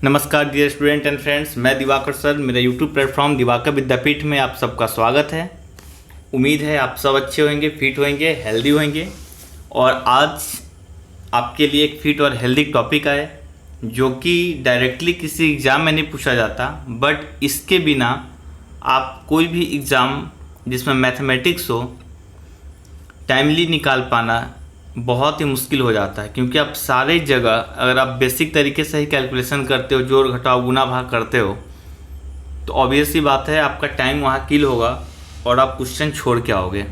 नमस्कार dear student and friends, मैं Diwakar sir, मेरा यूट्यूब प्लेटफॉर्म दिवाकर विद्यापीठ में आप सबका स्वागत है। उम्मीद है आप सब अच्छे होंगे, फिट होंगे, हेल्दी होंगे। और आज आपके लिए एक फिट और हेल्दी टॉपिक है जो कि डायरेक्टली किसी एग्ज़ाम में नहीं पूछा जाता, बट इसके बिना आप कोई भी एग्ज़ाम जिसमें मैथमेटिक्स हो टाइमली निकाल पाना बहुत ही मुश्किल हो जाता है। क्योंकि आप सारे जगह अगर आप बेसिक तरीके से ही कैलकुलेशन करते हो, जोड़ घटाव गुना भाग करते हो, तो ऑब्वियस सी बात है आपका टाइम वहाँ किल होगा और आप क्वेश्चन छोड़ के आओगे।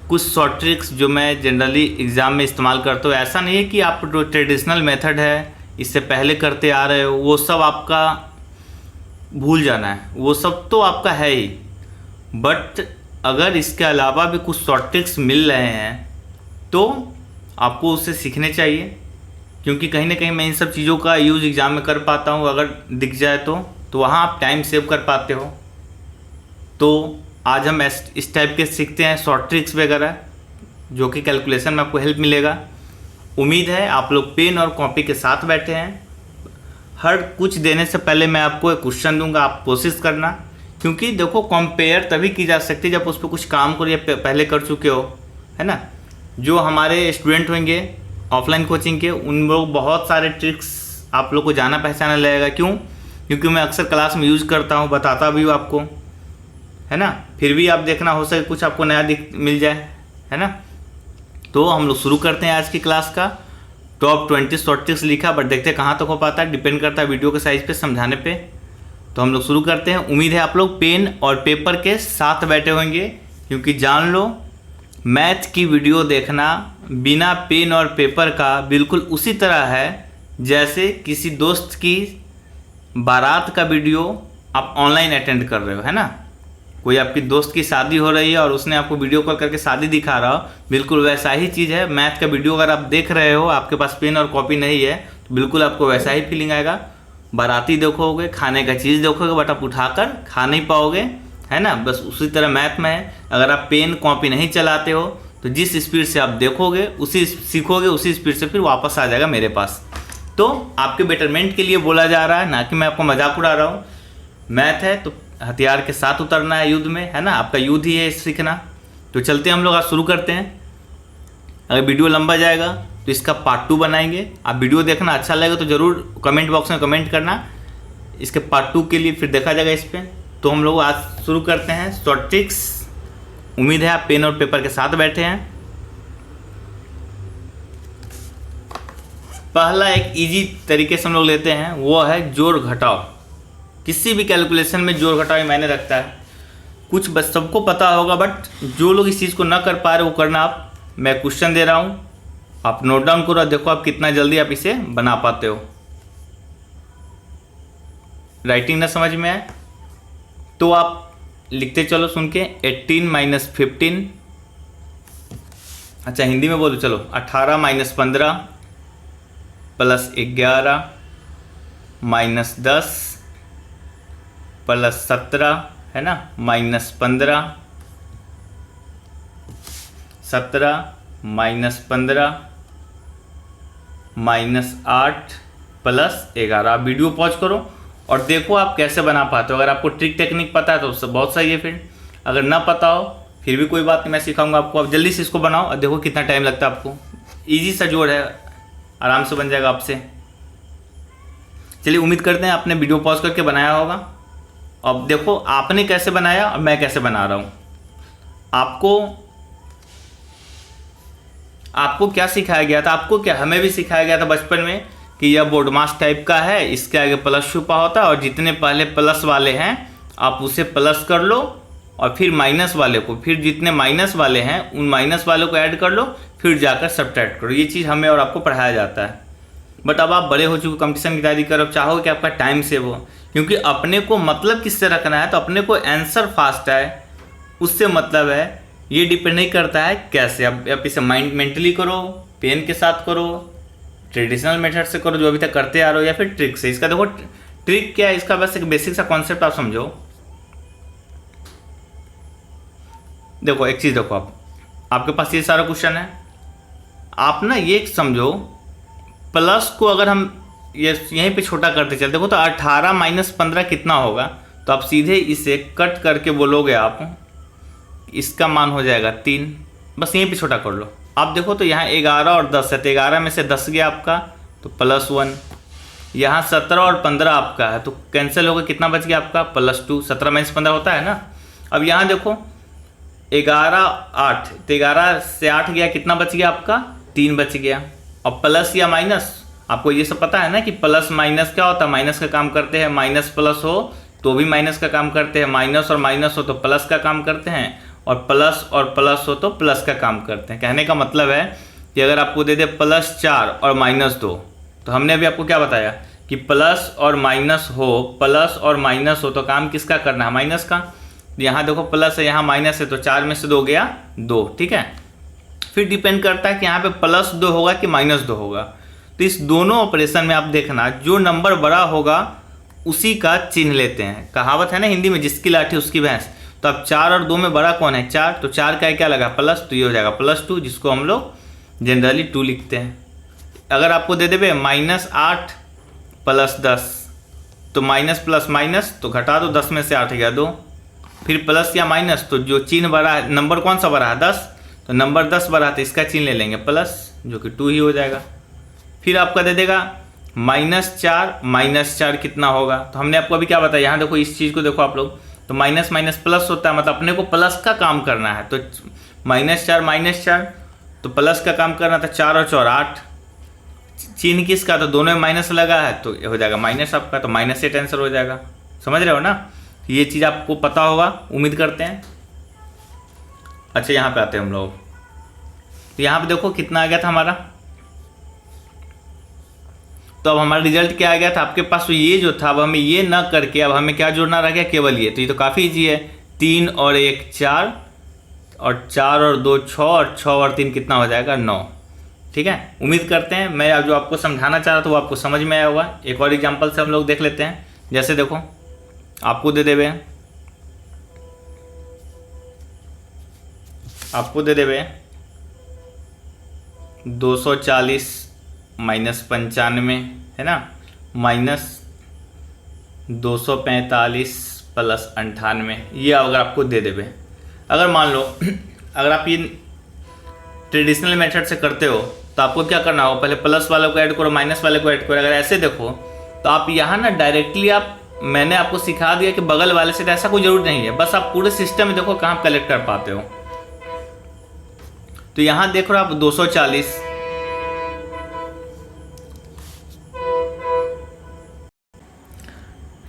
कुछ शॉर्ट ट्रिक्स जो मैं जनरली एग्ज़ाम में इस्तेमाल करता हूँ, ऐसा नहीं है कि आप जो ट्रेडिशनल मेथड है इससे पहले करते आ रहे हो वो सब आपका भूल जाना है, वो सब तो आपका है ही। बट अगर इसके अलावा भी कुछ शॉर्ट ट्रिक्स मिल रहे हैं तो आपको उससे सीखने चाहिए, क्योंकि कहीं ना कहीं मैं इन सब चीज़ों का यूज़ एग्ज़ाम में कर पाता हूँ। अगर दिख जाए तो वहाँ आप टाइम सेव कर पाते हो। तो आज हम इस टाइप के सीखते हैं शॉर्ट ट्रिक्स वगैरह, जो कि कैलकुलेशन में आपको हेल्प मिलेगा। उम्मीद है आप लोग पेन और कॉपी के साथ बैठे हैं। हर कुछ देने से पहले मैं आपको एक क्वेश्चन दूंगा, आप कोशिश करना, क्योंकि देखो कंपेयर तभी की जा सकती है जब उस पर कुछ काम करो या पहले कर चुके हो, है ना। जो हमारे स्टूडेंट होंगे ऑफलाइन कोचिंग के, उन लोग बहुत सारे ट्रिक्स आप लोग को जाना पहचाना लगेगा। क्यों? क्योंकि मैं अक्सर क्लास में यूज़ करता हूँ, बताता भी हूँ आपको, है ना। फिर भी आप देखना, हो सके कुछ आपको नया मिल जाए, है ना। तो हम लोग शुरू करते हैं आज की क्लास का। टॉप 20 शॉर्ट ट्रिक्स लिखा, बट देखते हैं कहाँ तक हो पाता है, डिपेंड करता है वीडियो के साइज़ पे, समझाने पे। तो हम लोग शुरू करते हैं। उम्मीद है आप लोग पेन और पेपर के साथ बैठे होंगे, क्योंकि जान लो मैथ की वीडियो देखना बिना पेन और पेपर का बिल्कुल उसी तरह है जैसे किसी दोस्त की बारात का वीडियो आप ऑनलाइन अटेंड कर रहे हो, है ना। कोई आपकी दोस्त की शादी हो रही है और उसने आपको वीडियो कॉल करके शादी दिखा रहा हो, बिल्कुल वैसा ही चीज़ है। मैथ का वीडियो अगर आप देख रहे हो, आपके पास पेन और कॉपी नहीं है, तो बिल्कुल आपको वैसा ही फीलिंग आएगा। बाराती देखोगे, खाने का चीज़ देखोगे, बट आप उठाकर खा नहीं पाओगे, है ना। बस उसी तरह मैथ में है। अगर आप पेन कॉपी नहीं चलाते हो तो जिस स्पीड से आप देखोगे उसी सीखोगे, उसी स्पीड से फिर वापस आ जाएगा मेरे पास। तो आपके बेटरमेंट के लिए बोला जा रहा है, ना कि मैं आपको मजाक उड़ा रहा हूँ। मैथ है तो हथियार के साथ उतरना है युद्ध में, है ना। आपका युद्ध ही है सीखना। तो चलते हैं हम लोग, आज शुरू करते हैं। अगर वीडियो लंबा जाएगा तो इसका पार्ट 2 बनाएंगे। आप वीडियो देखना, अच्छा लगेगा तो ज़रूर कमेंट बॉक्स में कमेंट करना, इसके पार्ट 2 के लिए फिर देखा जाएगा इस पर। तो हम लोग आज शुरू करते हैं शॉर्ट ट्रिक्स। उम्मीद है आप पेन और पेपर के साथ बैठे हैं। पहला एक इजी तरीके से हम लोग लेते हैं, वो है जोड़ घटाव। किसी भी कैलकुलेशन में जोड़ घटाव मायने रखता है। कुछ बस सबको पता होगा, बट जो लोग इस चीज़ को ना कर पा रहे वो करना। आप, मैं क्वेश्चन दे रहा हूँ, आप नोट डाउन करो, देखो आप कितना जल्दी आप इसे बना पाते हो। राइटिंग ना समझ में आए तो आप लिखते चलो सुन के। 18 - 15, अच्छा हिंदी में बोलो, चलो 18 - 15 + 11 - 10 + 17, है ना, -15, 17 - 15 -8 + 11। आप वीडियो पॉज करो और देखो आप कैसे बना पाते हो। अगर आपको ट्रिक टेक्निक पता है तो उससे बहुत सही है, फिर अगर ना पता हो फिर भी कोई बात नहीं, मैं सिखाऊंगा आपको। आप जल्दी से इसको बनाओ और देखो कितना टाइम लगता है आपको। इजी सा जोड़ है, आराम से बन जाएगा आपसे। चलिए, उम्मीद करते हैं आपने वीडियो पॉज करके बनाया होगा। अब देखो आपने कैसे बनाया और मैं कैसे बना रहा हूँ। आपको क्या सिखाया गया था? आपको क्या, हमें भी सिखाया गया था बचपन में कि यह बोर्ड मास टाइप का है, इसके आगे प्लस छुपा होता है और जितने पहले प्लस वाले हैं आप उसे प्लस कर लो और फिर माइनस वाले को, फिर जितने माइनस वाले हैं उन माइनस वालों को ऐड कर लो, फिर जाकर सब्ट्रैक्ट करो। ये चीज़ हमें और आपको पढ़ाया जाता है। बट अब आप बड़े हो चुके, कंपटीशन की तैयारी करो, चाहो कि आपका टाइम सेव हो, क्योंकि अपने को मतलब किससे रखना है, तो अपने को आंसर फास्ट है उससे मतलब है। ये डिपेंड नहीं करता है कैसे। आप इसे माइंड मेंटली करो, पेन के साथ करो, ट्रेडिशनल मेथड से करो जो अभी तक करते आ रहे हो, या फिर ट्रिक से। इसका देखो ट्रिक क्या है, इसका बस एक बेसिक सा कॉन्सेप्ट आप समझो। देखो एक चीज़ देखो, आपके पास ये सारा क्वेश्चन है, आप ना ये समझो प्लस को अगर हम ये यहीं पे छोटा करते चलते। देखो तो 18 माइनस 15 कितना होगा, तो आप सीधे इसे कट करके बोलोगे आप, इसका मान हो जाएगा 3। बस यहीं पे छोटा कर लो। आप देखो तो यहाँ 11 और 10 है, तो 11 में से 10 गया आपका तो +1। यहाँ 17 और 15 आपका है तो कैंसिल होगा, कितना बच गया आपका +2। 17 माइनस 15 होता है ना। अब यहाँ देखो 11 8, तो 11 से 8 गया, कितना बच गया आपका 3 बच गया। अब प्लस या माइनस, आपको ये सब पता है ना कि प्लस माइनस क्या होता है, माइनस का काम करते हैं। माइनस प्लस हो तो भी माइनस का काम करते हैं, माइनस और माइनस हो तो प्लस का काम करते हैं, और प्लस हो तो प्लस का काम करते हैं। कहने का मतलब है कि अगर आपको दे दे +4 और -2, तो हमने अभी आपको क्या बताया कि प्लस और माइनस हो तो काम किसका करना है, माइनस का। यहाँ देखो प्लस है, यहाँ माइनस है, तो 4 में से 2 गया 2, ठीक है। फिर डिपेंड करता है कि यहाँ पे +2 होगा कि -2 होगा। तो इस दोनों ऑपरेशन में आप देखना, जो नंबर बड़ा होगा उसी का चिन्ह लेते हैं। कहावत है ना हिंदी में, जिसकी लाठी उसकी भैंस। तो अब 4 और 2 में बड़ा कौन है, 4, तो 4 का क्या लगा प्लस, तो ये हो जाएगा +2, जिसको हम लोग जनरली 2 लिखते हैं। अगर आपको दे देवे -8 + 10, तो माइनस प्लस माइनस तो घटा दो, 10 में से 8 गया 2। फिर प्लस या माइनस, तो जो चिन्ह बड़ा है, नंबर कौन सा बड़ा है 10, तो नंबर 10 बड़ा है तो इसका चिन्ह ले लेंगे प्लस, जो कि 2 ही हो जाएगा। फिर आपका दे देगा -4 कितना होगा, तो हमने आपको अभी क्या बताया, यहाँ देखो इस चीज़ को देखो आप लोग, तो माइनस माइनस प्लस होता है, मतलब अपने को प्लस का काम करना है। तो -4 तो प्लस का काम करना था, 4 और 4 8, चिन्ह किसका, तो दोनों में माइनस लगा है तो हो जाएगा माइनस आपका, तो माइनस से आंसर हो जाएगा। समझ रहे हो ना, ये चीज़ आपको पता होगा उम्मीद करते हैं। अच्छा यहाँ पे आते हैं हम लोग, तो यहाँ पे देखो कितना आ गया था हमारा, तो अब हमारा रिजल्ट क्या आ गया था आपके पास, तो ये जो था अब हमें ये ना करके अब हमें क्या जोड़ना रह गया, केवल ये। तो ये तो काफ़ी ईजी है, 3 और 1 4, और 4 और 2 6, और 6 और 3 कितना हो जाएगा 9। ठीक है, उम्मीद करते हैं मैं जो आपको समझाना चाह रहा था वो आपको समझ में आया होगा। एक और एग्जांपल से हम लोग देख लेते हैं। जैसे देखो आपको दे देवे 240 -95 है ना, -245 + 98, ये अगर आपको दे देवे। अगर मान लो अगर आप ये ट्रेडिशनल मेथड से करते हो तो आपको क्या करना हो, पहले प्लस वाले को ऐड करो, माइनस वाले को ऐड करो। अगर ऐसे देखो तो आप यहाँ ना डायरेक्टली मैंने आपको सिखा दिया कि बगल वाले से, तो ऐसा कोई जरूरत नहीं है, बस आप पूरे सिस्टम में देखो कहाँ कलेक्ट कर पाते हो। तो यहाँ देख रहे हो आप 240,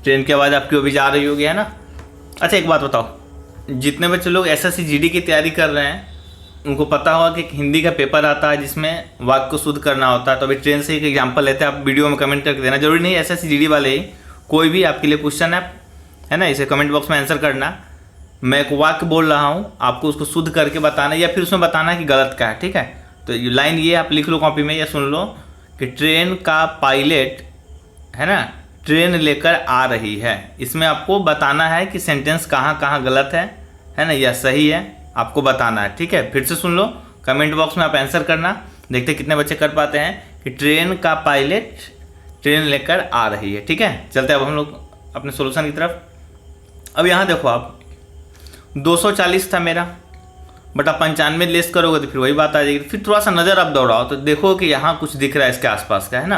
ट्रेन की आवाज़ आपकी अभी जा रही होगी है ना। अच्छा एक बात बताओ, जितने बच्चे लोग SSC GD की तैयारी कर रहे हैं उनको पता होगा कि हिंदी का पेपर आता है जिसमें वाक्य को शुद्ध करना होता है। तो अभी ट्रेन से एक एग्जांपल लेते हैं, आप वीडियो में कमेंट करके देना, जरूरी नहीं SSC GD वाले ही, कोई भी आपके लिए क्वेश्चन है ना, इसे कमेंट बॉक्स में आंसर करना। मैं एक वाक्य बोल रहा हूँ, आपको उसको शुद्ध करके बताना या फिर उसमें बताना कि गलत का है। ठीक है, तो लाइन ये आप लिख लो कॉपी में या सुन लो कि ट्रेन का पायलट है ना ट्रेन लेकर आ रही है। इसमें आपको बताना है कि सेंटेंस कहाँ कहाँ गलत है ना, या सही है, आपको बताना है। ठीक है, फिर से सुन लो, कमेंट बॉक्स में आप आंसर करना, देखते कितने बच्चे कर पाते हैं कि ट्रेन का पायलट ट्रेन लेकर आ रही है। ठीक है, चलते अब हम लोग अपने सोल्यूशन की तरफ। अब यहाँ देखो आप 240 था मेरा, बट आप 95 लेस करोगे तो फिर वही बात आ जाएगी। फिर थोड़ा सा नज़र आप दौड़ाओ तो देखो कि यहाँ कुछ दिख रहा है इसके आसपास का, है ना।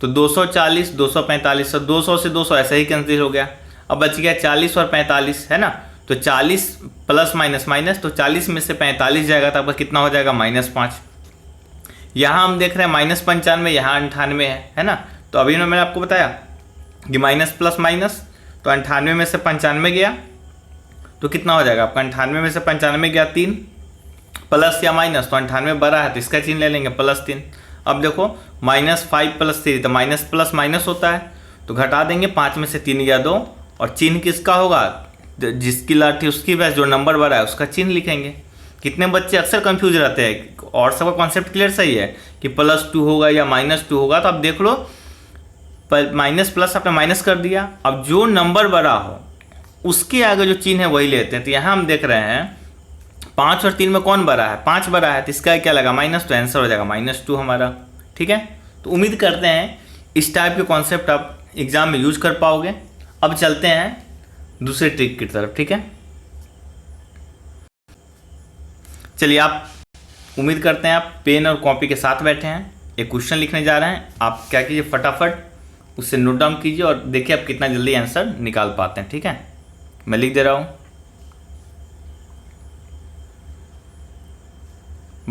तो 240 245, 200 से 200 ऐसा ही कैंसिल हो गया। अब बच गया 40 और 45 है ना, तो 40 प्लस माइनस माइनस, तो 40 में से 45 जाएगा तो आपका कितना हो जाएगा -5। यहाँ हम देख रहे हैं -95, यहाँ 98 है ना। तो अभी मैंने आपको बताया कि माइनस प्लस माइनस, तो 98 में से 95 गया तो कितना हो जाएगा आपका, 98 में से 95 गया 3, प्लस या माइनस, तो 98 बड़ा है तो इसका चिन्ह ले लेंगे +3। अब देखो -5 + 3, तो माइनस प्लस माइनस होता है, तो घटा देंगे, 5 में से 3 गया 2, और चिन्ह किसका होगा, जिसकी लाठी उसकी भैंस, जो नंबर बड़ा है उसका चिन्ह लिखेंगे। कितने बच्चे अक्सर कंफ्यूज रहते हैं, और सबका कॉन्सेप्ट क्लियर सही है कि +2 होगा या -2 होगा। तो आप देख लो माइनस प्लस आपने माइनस कर दिया, अब जो नंबर बड़ा हो उसके आगे जो चिन्ह है वही लेते हैं। तो यहाँ हम देख रहे हैं 5 और 3 में कौन बड़ा है, 5 बड़ा है, तो इसका क्या लगा माइनस, तो आंसर हो जाएगा -2 हमारा। ठीक है, तो उम्मीद करते हैं इस टाइप के कॉन्सेप्ट आप एग्ज़ाम में यूज कर पाओगे। अब चलते हैं दूसरे ट्रिक की तरफ, ठीक है। चलिए, आप उम्मीद करते हैं आप पेन और कॉपी के साथ बैठे हैं। एक क्वेश्चन लिखने जा रहे हैं। आप क्या कीजिए, फटाफट उससे नोट डाउन कीजिए और देखिए आप कितना जल्दी आंसर निकाल पाते हैं, ठीक है। मैं लिख दे रहा हूँ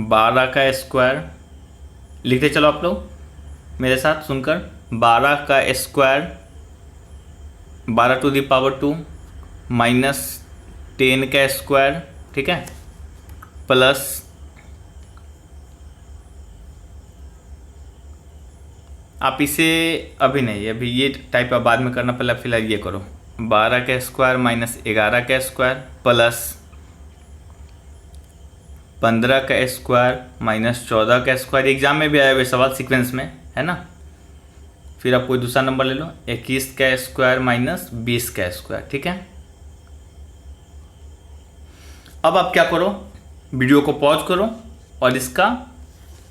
12 का स्क्वायर। लिखते चलो आप लोग मेरे साथ सुनकर। 12 का square 12 to the power 2 minus 10 का स्क्वायर, ठीक है, प्लस आप इसे अभी नहीं, अभी ये टाइप आप बाद में करना, पहले फिलहाल ये करो। 12 का स्क्वायर माइनस 11 का स्क्वायर प्लस 15 का स्क्वायर माइनस 14 का स्क्वायर। एग्जाम में भी आया हुआ सवाल सीक्वेंस में, है ना। फिर आप कोई दूसरा नंबर ले लो, 21 का स्क्वायर माइनस 20 का स्क्वायर, ठीक है। अब आप क्या करो, वीडियो को पॉज करो और इसका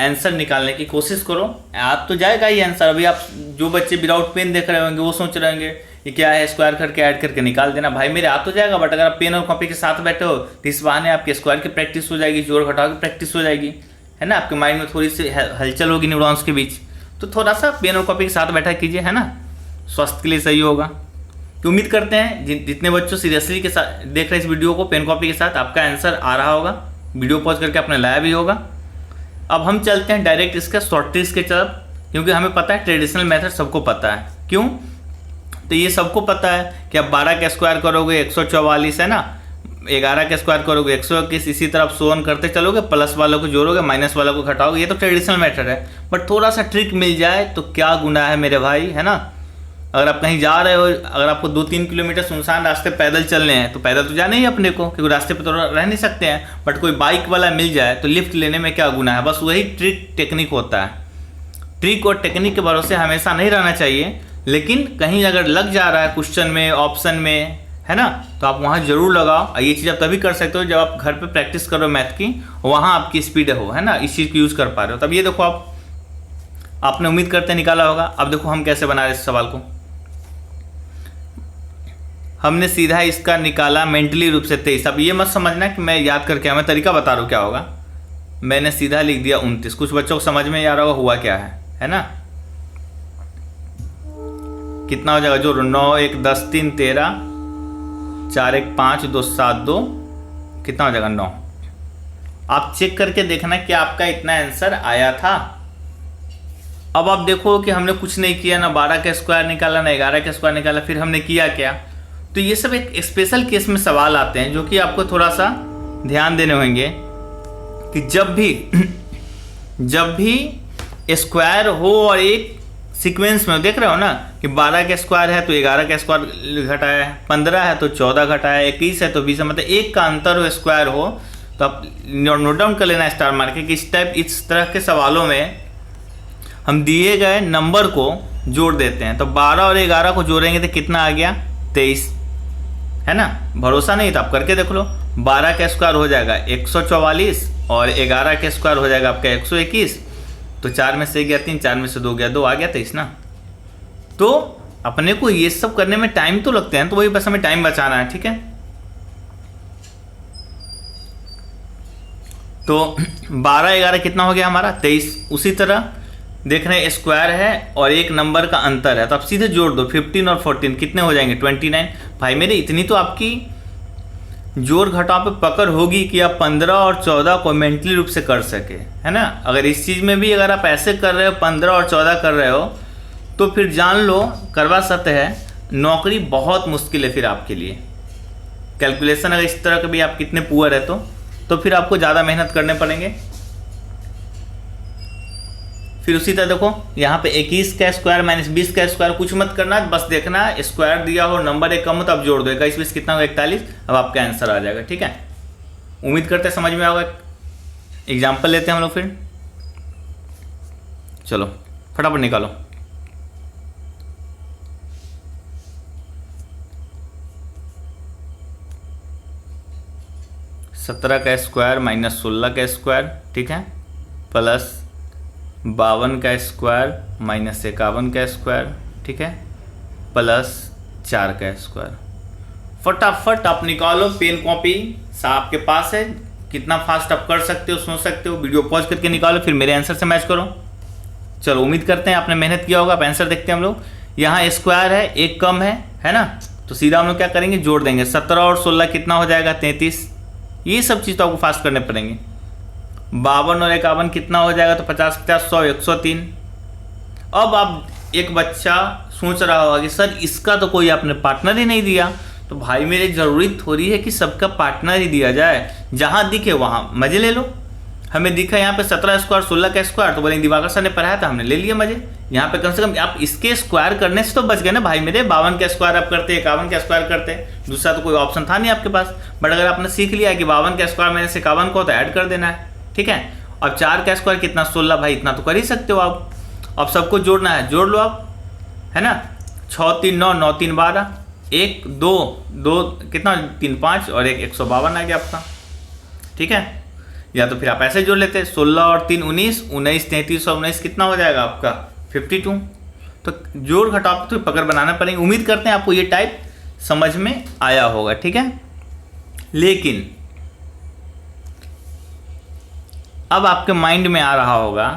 आंसर निकालने की कोशिश करो। आप तो जाएगा ही आंसर। अभी आप जो बच्चे विदाउट पेन देख रहे होंगे वो सोच रहे होंगे ये क्या है, स्क्वायर करके ऐड करके निकाल देना। भाई मेरे आ तो जाएगा, बट अगर आप पेन और कॉपी के साथ बैठे हो तो इस बहाने आपके स्क्वायर की प्रैक्टिस हो जाएगी, जोड़ घटाव की प्रैक्टिस हो जाएगी, है ना। आपके माइंड में थोड़ी सी हलचल होगी न्यूरॉन्स के बीच। तो थोड़ा सा पेन और कॉपी के साथ बैठा कीजिए, है ना, स्वास्थ्य के लिए सही होगा। तो उम्मीद करते हैं जितने बच्चों सीरियसली के साथ देख रहे हैं इस वीडियो को पेन कॉपी के साथ, आपका आंसर आ रहा होगा। वीडियो पॉज करके आपने लाया भी होगा। अब हम चलते हैं डायरेक्ट इसका शॉर्ट ट्रिक्स के तरफ, क्योंकि हमें पता है ट्रेडिशनल मेथड सबको पता है। क्यों? तो ये सबको पता है कि आप 12 का स्क्वायर करोगे 144, है ना, 11 का स्क्वायर करोगे 121, इसी तरह आप सोन करते चलोगे, प्लस वालों को जोड़ोगे माइनस वालों को घटाओगे। ये तो ट्रेडिशनल मेथड है, बट थोड़ा सा ट्रिक मिल जाए तो क्या गुनाह है मेरे भाई, है ना। अगर आप कहीं जा रहे हो, अगर आपको 2-3 किलोमीटर सुनसान रास्ते पैदल चलने हैं तो पैदल तो जाना ही अपने को, क्योंकि रास्ते पे तो रह नहीं सकते हैं। बट कोई बाइक वाला मिल जाए तो लिफ्ट लेने में क्या गुनाह है। बस वही ट्रिक टेक्निक होता है। ट्रिक और टेक्निक के भरोसे हमेशा नहीं रहना चाहिए, लेकिन कहीं अगर लग जा रहा है क्वेश्चन में, ऑप्शन में, है ना, तो आप वहाँ जरूर लगाओ। ये चीज़ आप तभी कर सकते हो जब आप घर पर प्रैक्टिस करो मैथ की, वहाँ आपकी स्पीड हो, है ना, इस चीज़ को यूज़ कर पा रहे हो। तब ये देखो आपने उम्मीद करते निकाला होगा। अब देखो हम कैसे बना रहे इस सवाल को। हमने सीधा इसका निकाला मेंटली रूप से 23। अब ये मत समझना कि मैं याद करके हमें तरीका बता रहा हूँ क्या होगा। मैंने सीधा लिख दिया 29। कुछ बच्चों को समझ में आ रहा होगा हुआ क्या है ना। कितना हो जाएगा जो 9 1 10 3 13 4 1 5 2 7 2, कितना हो जाएगा 9। आप चेक करके देखना कि आपका इतना आंसर आया था। अब आप देखो कि हमने कुछ नहीं किया, ना 12 का स्क्वायर निकाला, ना 11 का स्क्वायर निकाला। फिर हमने किया क्या? तो ये सब एक स्पेशल केस में सवाल आते हैं जो कि आपको थोड़ा सा ध्यान देने होंगे कि जब भी स्क्वायर हो और एक सीक्वेंस में देख रहे हो ना कि 12 का स्क्वायर है तो 11 का स्क्वायर घटाया है, 15 है तो 14 घटाया है, 21 है तो 20 है, मतलब एक का अंतर हो, स्क्वायर हो। तो आप नोट डाउन कर लेना स्टार मार के कि इस तरह के सवालों में हम दिए गए नंबर को जोड़ देते हैं। तो 12 और 11 को जोड़ेंगे तो कितना आ गया? 23, है ना। भरोसा नहीं तो आप करके देख लो। 12 का स्क्वायर हो जाएगा 144 और 11 का स्क्वायर हो जाएगा आपका 121। तो 4 में से गया 3, 4 में से 2 गया 2, आ गया 23 ना। तो अपने को ये सब करने में टाइम तो लगते हैं, तो वही बस हमें टाइम बचाना है, ठीक है। तो 12 11 कितना हो गया हमारा? 23। उसी तरह देख रहे हैं स्क्वायर है और एक नंबर का अंतर है, तो आप सीधे जोड़ दो। 15 और 14 कितने हो जाएंगे? 29। भाई मेरे इतनी तो आपकी जोड़ घटाव पे पकड़ होगी कि आप 15 और 14 को मेंटली रूप से कर सके, है ना। अगर इस चीज़ में भी अगर आप ऐसे कर रहे हो, 15 और 14 कर रहे हो, तो फिर जान लो करवा सकते हैं नौकरी बहुत मुश्किल है फिर आपके लिए। कैलकुलेशन अगर इस तरह के भी आप कितने पुअर है तो फिर आपको ज़्यादा मेहनत करने पड़ेंगे। फिर उसी तरह देखो यहाँ पे 21 का स्क्वायर माइनस 20 का स्क्वायर, कुछ मत करना, बस देखना स्क्वायर दिया हो, नंबर एक कम हो तो आप जोड़ दो। 21 20 कितना होगा? 41। अब आपका आंसर आ जाएगा, ठीक है। उम्मीद करते हैं समझ में आएगा। एग्जाम्पल लेते हैं हम लोग फिर। चलो फटाफट निकालो। सत्रह का स्क्वायर माइनस 16 का स्क्वायर, ठीक है, प्लस 52 का स्क्वायर माइनस 51 का स्क्वायर, ठीक है, प्लस 4 का स्क्वायर। फटाफट आप निकालो, पेन कॉपी आपके पास है, कितना फास्ट आप कर सकते हो, सोच सकते हो, वीडियो पॉज करके निकालो, फिर मेरे आंसर से मैच करो। चलो उम्मीद करते हैं आपने मेहनत किया होगा। आप आंसर देखते हैं हम लोग। यहाँ स्क्वायर है, एक कम है ना, तो सीधा हम लोग क्या करेंगे, जोड़ देंगे। 17 और 16 कितना हो जाएगा, 33। ये सब चीज़ तो आपको फास्ट करने पड़ेंगे। 52 और 51 कितना हो जाएगा, तो 50 50 100 103। अब आप एक बच्चा सोच रहा होगा कि सर इसका तो कोई आपने पार्टनर ही नहीं दिया। तो भाई मेरे जरूरी थोड़ी है कि सबका पार्टनर ही दिया जाए, जहाँ दिखे वहाँ मजे ले लो। हमें दिखा यहाँ पे 17 स्क्वायर 16 का स्क्वायर, तो बोले दिवाकर सर ने पढ़ाया था, हमने ले लिया मजे। यहाँ पे कम से कम आप इसके स्क्वायर करने से तो बच गए ना भाई मेरे। 52 का स्क्वायर आप करते, 51 का स्क्वायर करते, दूसरा तो कोई ऑप्शन था नहीं आपके पास। बट अगर आपने सीख लिया कि 52 का स्क्वायर मैंने 51 को तो ऐड कर देना है, ठीक है। अब 4 का स्क्वायर कितना, 16, भाई इतना तो कर ही सकते हो आप। अब सबको जोड़ना है, जोड़ लो आप, है ना। 6 3 9 9 3 12, 1 2 2 कितना 3 5 और 1 152 आ गया आपका, ठीक है। या तो फिर आप ऐसे जोड़ लेते, 16 और 3 19, 19 33 और 19 कितना हो जाएगा आपका 52। तो जोड़ घटाव तो पकड़ बनाना पड़ेंगे। उम्मीद करते हैं आपको ये टाइप समझ में आया होगा, ठीक है। लेकिन अब आपके माइंड में आ रहा होगा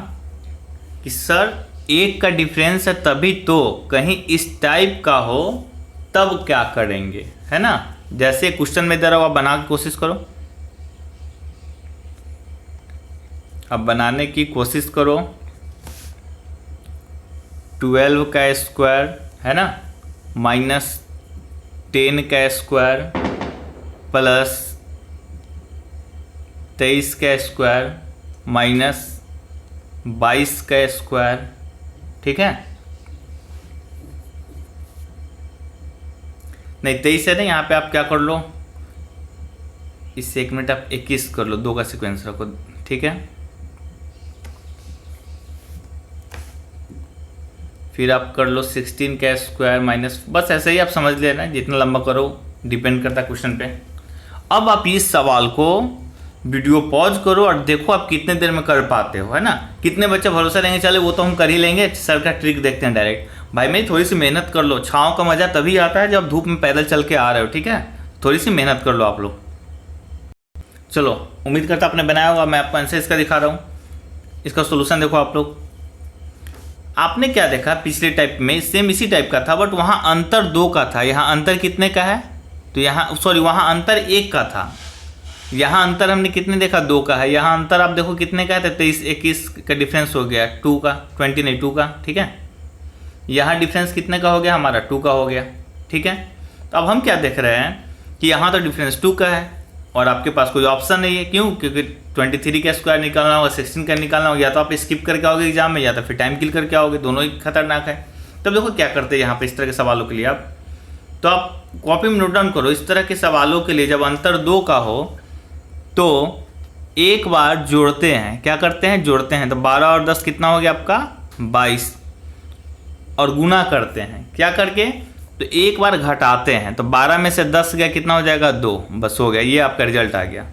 कि सर 1 का डिफरेंस है तभी तो, कहीं इस टाइप का हो तब क्या करेंगे, है ना। जैसे क्वेश्चन में दे रहा हो, बना के कोशिश करो। अब बनाने की कोशिश करो। 12 का स्क्वायर, है ना, माइनस 10 का स्क्वायर प्लस 23 का स्क्वायर माइनस 22 का स्क्वायर, ठीक है। नहीं 23 है ना, यहाँ पे आप क्या कर लो, इससे 1 मिनट आप 21 कर लो, 2 का सीक्वेंस रखो, ठीक है। फिर आप कर लो 16 का स्क्वायर माइनस, बस ऐसे ही आप समझ लेना, जितना लंबा करो डिपेंड करता है क्वेश्चन पे। अब आप इस सवाल को वीडियो पॉज करो और देखो आप कितने देर में कर पाते हो, है ना। कितने बच्चे भरोसा रहेंगे, चले वो तो हम कर ही लेंगे, सर का ट्रिक देखते हैं डायरेक्ट। भाई मेरी थोड़ी सी मेहनत कर लो, छाँव का मजा तभी आता है जब धूप में पैदल चल के आ रहे हो, ठीक है। थोड़ी सी मेहनत कर लो आप लोग। चलो उम्मीद करता आपने बनाया होगा। मैं आपको आंसर इसका दिखा रहा हूँ, इसका सोल्यूशन देखो आप लोग। आपने क्या देखा, पिछले टाइप में सेम इसी टाइप का था, बट वहाँ अंतर 2 का था, यहाँ अंतर कितने का है, तो यहाँ सॉरी वहाँ अंतर 1 का था। यहाँ अंतर हमने कितने देखा, 2 का है। यहाँ अंतर आप देखो कितने का है, 23 21 का डिफरेंस हो गया, 2 का 20 नहीं 2 का, ठीक है। यहाँ डिफरेंस कितने का हो गया हमारा, 2 का हो गया, ठीक है। तो अब हम क्या देख रहे हैं कि यहाँ तो डिफरेंस 2 का है और आपके पास कोई ऑप्शन नहीं है। क्यों, क्योंकि 23 का स्क्वायर निकालना होगा, 16 का निकालना होगा, या तो आप स्किप करके आओगे एग्जाम में, या तो फिर टाइम किल करके आओगे, दोनों ही खतरनाक है। तब देखो क्या करते हैं यहाँ पे इस तरह के सवालों के लिए आप, तो आप कॉपी में नोट डाउन करो। इस तरह के सवालों के लिए जब अंतर 2 का हो तो एक बार जोड़ते हैं, क्या करते हैं, जोड़ते हैं। तो 12 और 10 कितना हो गया आपका 22, और गुना करते हैं क्या करके, तो एक बार घटाते हैं। तो 12 में से 10 गया कितना हो जाएगा 2, बस हो गया, ये आपका रिजल्ट आ गया।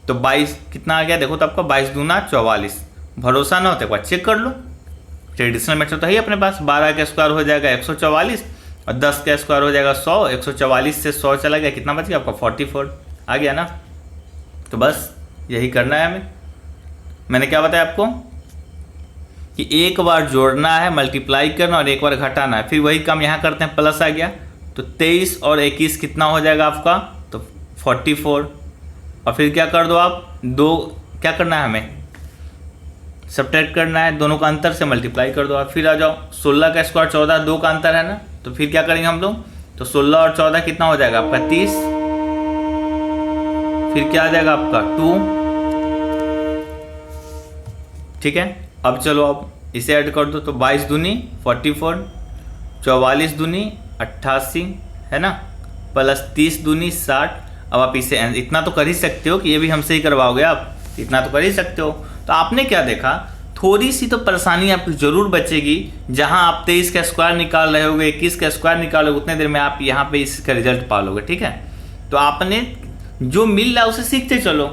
तो 22 कितना आ गया देखो, तो आपका 22 दूना 44। भरोसा ना हो तो एक बार चेक कर लो, ट्रेडिशनल मेथड तो है ही अपने पास। 12 का स्क्वायर हो जाएगा 144 और 10 का स्क्वायर हो जाएगा 100। 144 से 100 चला गया, कितना बच गया आपका 44 आ गया ना। तो बस यही करना है हमें। मैंने क्या बताया आपको कि एक बार जोड़ना है, मल्टीप्लाई करना, और एक बार घटाना है। फिर वही काम यहाँ करते हैं, प्लस आ गया तो 23 और 21 कितना हो जाएगा आपका, तो 44। और फिर क्या कर दो आप, 2 क्या करना है हमें, सब्ट्रैक्ट करना है, दोनों का अंतर से मल्टीप्लाई कर दो आप। फिर आ जाओ 16 का स्क्वायर 14, 2 का अंतर है ना, तो फिर क्या करेंगे हम लोग, तो 16 और 14 कितना हो जाएगा आपका 30। फिर क्या आ जाएगा आपका 2, ठीक है। अब चलो अब इसे ऐड कर दो, तो 22 दूनी 44, 44 दूनी 88, है ना, प्लस 30 दूनी 60। अब आप इसे इतना तो कर ही सकते हो कि ये भी हमसे ही करवाओगे आप, इतना तो कर ही सकते हो। तो आपने क्या देखा, थोड़ी सी तो परेशानी आपकी जरूर बचेगी। जहां आप 23 का स्क्वायर निकाल रहे होगे, 21 का स्क्वायर निकालोगे, उतने देर में आप यहाँ पे इसका रिजल्ट पालोगे, ठीक है। तो आपने जो मिल रहा है उसे सीखते चलो,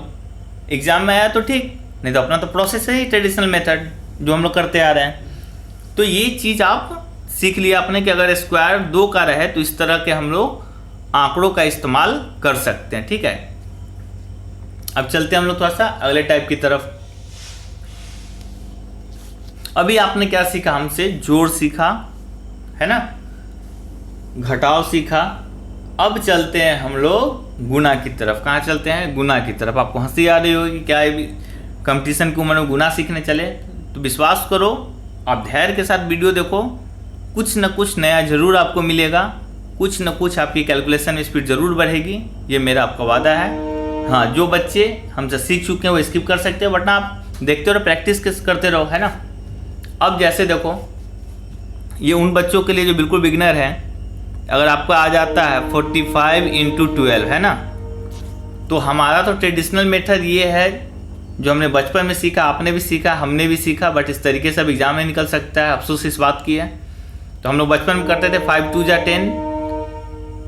एग्जाम में आया तो ठीक, नहीं तो अपना तो प्रोसेस है ही ट्रेडिशनल मेथड, जो हम लोग करते आ रहे हैं। तो ये चीज़ आप सीख लिया आपने कि अगर स्क्वायर 2 का रहे तो इस तरह के हम लोग आंकड़ों का इस्तेमाल कर सकते हैं। ठीक है, अब चलते हैं हम लोग थोड़ा सा अगले टाइप की तरफ। अभी आपने क्या सीखा हमसे? जोड़ सीखा है ना, घटाव सीखा। अब चलते हैं हम लोग गुना की तरफ। कहाँ चलते हैं? गुना की तरफ। आपको हंसी आ रही होगी, क्या कंपटीशन की उम्र में गुना सीखने चले? तो विश्वास करो, आप धैर्य के साथ वीडियो देखो, कुछ न कुछ नया जरूर आपको मिलेगा, कुछ न कुछ आपकी कैलकुलेशन में स्पीड जरूर बढ़ेगी, ये मेरा आपका वादा है। हाँ, जो बच्चे हमसे सीख चुके हैं वो स्किप कर सकते हैं, वरना आप देखते रहो, प्रैक्टिस करते रहो, है ना। अब जैसे देखो, ये उन बच्चों के लिए जो बिल्कुल बिगिनर है, अगर आपको आ जाता है 45 × 12, है ना, तो हमारा तो ट्रेडिशनल मेथड ये है जो हमने बचपन में सीखा, आपने भी सीखा, हमने भी सीखा, बट इस तरीके से अब एग्जाम नहीं निकल सकता है, अफसोस इस बात की है। तो हम लोग बचपन में करते थे 5 2 = 10,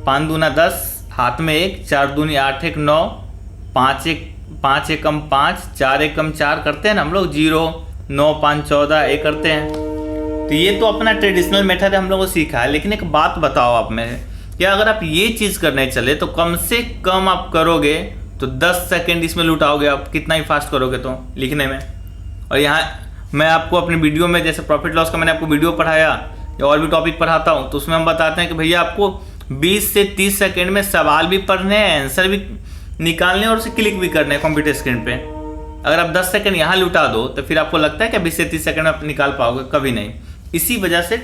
5 दूना 10, हाथ में 1, 4 दूनी 8 1 9, 5 एकम 5, 4 एकम 4 करते हैं ना हम लोग, 0 9 5 14 ये करते हैं। तो ये तो अपना ट्रेडिशनल मेथड हम लोगों को सीखा है। लेकिन एक बात बताओ आप में, क्या अगर आप ये चीज़ करने चले तो कम से कम आप करोगे तो 10 सेकेंड इसमें लुटाओगे आप, कितना ही फास्ट करोगे तो लिखने में। और यहाँ मैं आपको अपने वीडियो में, जैसे प्रॉफिट लॉस का मैंने आपको वीडियो पढ़ाया या और भी टॉपिक पढ़ाता हूँ, तो उसमें हम बताते हैं कि भैया आपको 20 से 30 सेकेंड में सवाल भी पढ़ने हैं, आंसर भी निकालने और उसे क्लिक भी करने हैं कंप्यूटर स्क्रीन पे। अगर आप 10 सेकेंड यहाँ लुटा दो तो फिर आपको लगता है कि 20 से 30 सेकेंड में आप निकाल पाओगे? कभी नहीं। इसी वजह से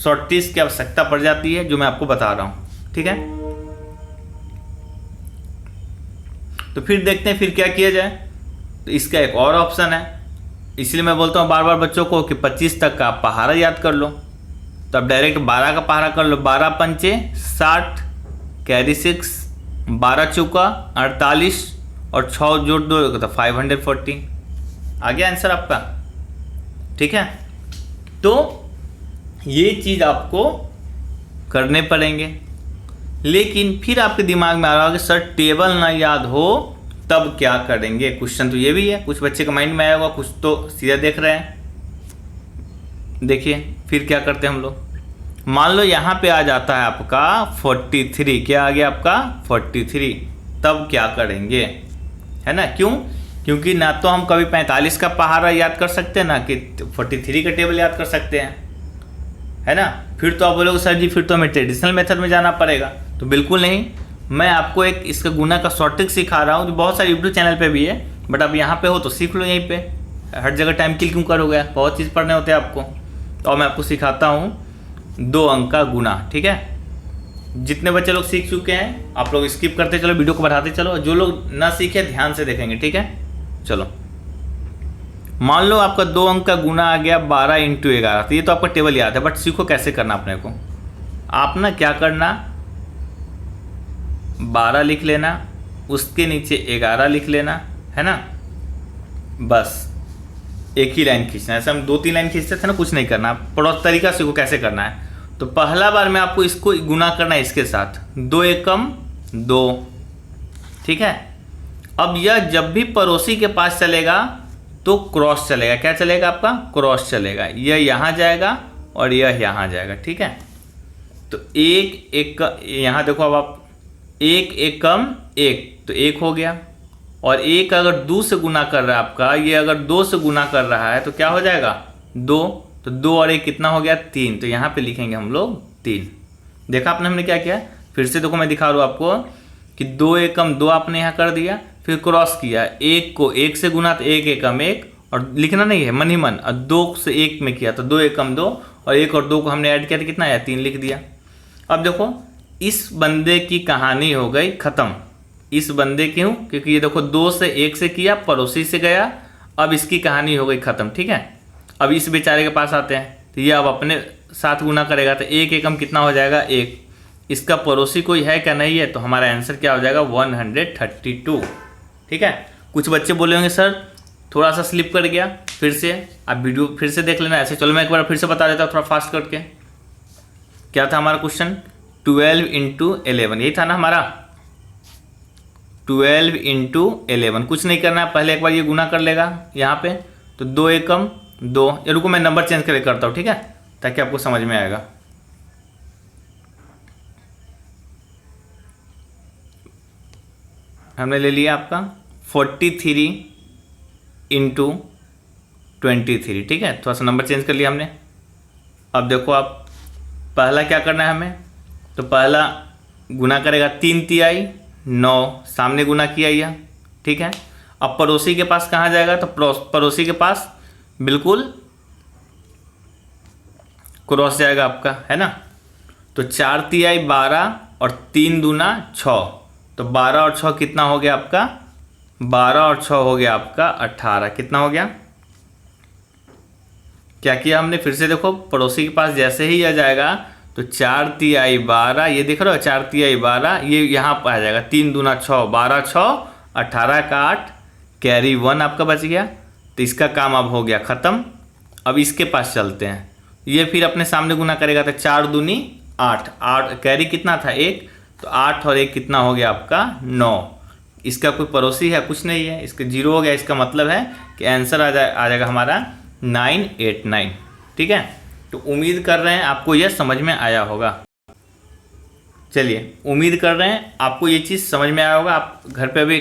शॉर्टकट्स की आवश्यकता पड़ जाती है, जो मैं आपको बता रहा हूँ। ठीक है, तो फिर देखते हैं फिर क्या किया जाए। तो इसका एक और ऑप्शन है, इसलिए मैं बोलता हूँ बार बार बच्चों को कि 25 तक का पहाड़ा याद कर लो। तो अब डायरेक्ट 12 का पहाड़ा कर लो। 12 पंचे 60, कैरी 6, 12 चौका 48 और 6 जोड़ दो तो 540 आ गया आंसर आपका। ठीक है, तो ये चीज़ आपको करने पड़ेंगे। लेकिन फिर आपके दिमाग में आ रहा होगा कि सर टेबल ना याद हो तब क्या करेंगे? क्वेश्चन तो ये भी है, कुछ बच्चे के माइंड में आया होगा, कुछ तो सीधा देख रहे हैं। देखिए फिर क्या करते हैं हम लोग। मान लो यहाँ पे आ जाता है आपका 43, क्या आ गया आपका 43, तब क्या करेंगे? है ना, क्यों? क्योंकि ना तो हम कभी 45 का पहाड़ा याद कर सकते हैं, ना कि 43 का टेबल याद कर सकते हैं, है ना। फिर तो आप बोलोगे सर जी फिर तो हमें ट्रेडिशनल मेथड में जाना पड़ेगा। तो बिल्कुल नहीं, मैं आपको एक इसका गुना का शॉर्ट ट्रिक सिखा रहा हूँ, जो बहुत सारे यूट्यूब चैनल पे भी है, बट आप यहाँ पे हो तो सीख लो यहीं पे। हर जगह टाइम किल क्यों करोगे? बहुत चीज़ पढ़ने होते हैं आपको। और मैं आपको सिखाता हूँ 2 अंक का गुना। ठीक है, जितने बच्चे लोग सीख चुके हैं आप लोग स्किप करते चलो, वीडियो को बढ़ाते चलो, जो लोग ना सीखे ध्यान से देखेंगे। ठीक है, चलो मान लो आपका 2 अंक का गुना आ गया 12 × 11। तो ये तो आपका टेबल याद है, बट सीखो कैसे करना अपने को। आप ना क्या करना, 12 लिख लेना, उसके नीचे 11 लिख लेना, है ना, बस एक ही लाइन खींचना है। ऐसे हम 2-3 लाइन खींचते थे ना, कुछ नहीं करना। पढ़ो तरीका सीखो कैसे करना है। तो पहला बार में आपको इसको गुना करना है इसके साथ, 2 एकम 2। ठीक है, अब यह जब भी पड़ोसी के पास चलेगा तो क्रॉस चलेगा। क्या चलेगा आपका? क्रॉस चलेगा। यह यहाँ जाएगा और यह यहाँ जाएगा। ठीक है, तो 1 एक यहाँ देखो, अब आप 1 एकम 1 तो 1 हो गया, और 1 अगर 2 से गुना कर रहा है आपका, ये अगर 2 से गुना कर रहा है तो क्या हो जाएगा? 2। तो 2 और 1 कितना हो गया? 3। तो यहाँ पे लिखेंगे हम लोग 3। देखा आपने हमने क्या किया? फिर से देखो मैं दिखा रहा हूँ आपको कि 2 एकम 2 आपने यहाँ कर दिया, फिर क्रॉस किया, 1 को 1 से गुना तो 1 एकम 1, और लिखना नहीं है मन ही मन, और 2 से 1 में किया तो 2 एकम 2, और 1 और 2 को हमने ऐड किया तो कितना आया? 3 लिख दिया। अब देखो इस बंदे की कहानी हो गई ख़त्म। इस बंदे क्यों? क्योंकि ये देखो 2 से 1 से किया, पड़ोसी से गया, अब इसकी कहानी हो गई ख़त्म। ठीक है, अब इस बेचारे के पास आते हैं, तो ये अब अपने साथ गुना करेगा, तो 1 एकम कितना हो जाएगा? 1। इसका पड़ोसी कोई है क्या? नहीं है, तो हमारा आंसर क्या हो जाएगा? 132। ठीक है, कुछ बच्चे बोले होंगे सर थोड़ा सा स्लिप कर गया, फिर से आप वीडियो फिर से देख लेना ऐसे। चलो मैं एक बार फिर से बता देता हूँ थोड़ा फास्ट करके। क्या था हमारा क्वेश्चन? 12 × 11, यही था ना हमारा। 12 × 11, कुछ नहीं करना है, पहले एक बार ये गुना कर लेगा यहाँ पे, तो 2 एकम 2, ये रुको मैं नंबर चेंज करके करता हूँ, ठीक है, ताकि आपको समझ में आएगा। हमने ले लिया आपका 43 इंटू 23, ठीक है, थोड़ा सा नंबर चेंज कर लिया हमने। अब देखो आप पहला क्या करना है हमें, तो पहला गुना करेगा 3 तिहाई 9, सामने गुना किया यह, ठीक है। अब पड़ोसी के पास कहाँ जाएगा, तो पड़ोसी के पास बिल्कुल क्रॉस जाएगा आपका, है ना। तो 4 तिहाई 12 और 3 दूना 6, तो 12 और 6 कितना हो गया आपका, 12 और 6 हो गया आपका 18। कितना हो गया, क्या किया हमने, फिर से देखो पड़ोसी के पास जैसे ही आ जाएगा तो 4 तिहाई 12, ये देख रहे हो 4 तिहाई 12, ये यहाँ पर आ जाएगा, 3 दूना 6, 12 6 18 का 8, कैरी 1 आपका बच गया। तो इसका काम अब हो गया ख़त्म। अब इसके पास चलते हैं, ये फिर अपने सामने गुना करेगा, तो 4 दूनी 8, 8 कैरी कितना था 1, तो 8 और 1 कितना हो गया आपका 9। इसका कोई पड़ोसी है, कुछ नहीं है, इसका 0 हो गया। इसका मतलब है कि आंसर आ जाएगा हमारा 989, ठीक है। तो उम्मीद कर रहे हैं आपको यह समझ में आया होगा। चलिए, उम्मीद कर रहे हैं आपको ये चीज़ समझ में आया होगा। आप घर पे अभी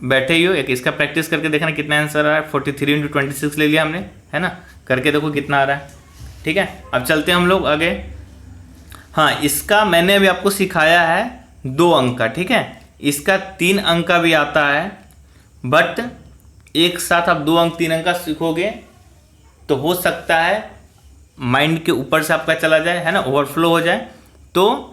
बैठे ही हो, एक इसका प्रैक्टिस करके देखना कितना आंसर आ रहा है। 43 इंटू 26 ले लिया हमने, है ना, करके देखो कितना आ रहा है, ठीक है। अब चलते हैं हम लोग आगे। हाँ, इसका मैंने अभी आपको सिखाया है 2 अंक का, ठीक है। इसका 3 अंक का भी आता है, बट एक साथ आप 2 अंक 3 अंक का सीखोगे तो हो सकता है माइंड के ऊपर से आपका चला जाए, है ना, ओवरफ्लो हो जाए। तो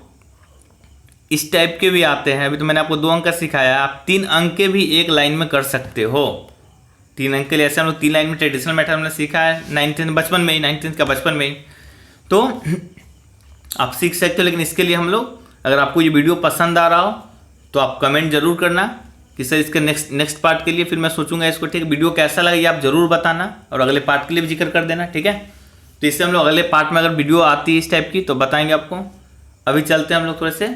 इस टाइप के भी आते हैं। अभी तो मैंने आपको 2 अंक का सिखाया है, आप 3 अंक के भी एक लाइन में कर सकते हो। 3 अंक के लिए ऐसे हम लोग 3 लाइन में ट्रेडिशनल मेथड हमने सीखा है 9th बचपन में ही, 9th का बचपन में ही, तो आप सीख सकते हो। लेकिन इसके लिए हम लोग, अगर आपको ये वीडियो पसंद आ रहा हो तो आप कमेंट जरूर करना कि सर इसके नेक्स्ट पार्ट के लिए फिर मैं सोचूंगा इसको, ठीक है। वीडियो कैसा लगा ये आप जरूर बताना, और अगले पार्ट के लिए भी जिक्र कर देना, ठीक है। तो इससे हम लोग अगले पार्ट में अगर वीडियो आती है इस टाइप की तो बताएंगे आपको। अभी चलते हैं हम लोग थोड़े से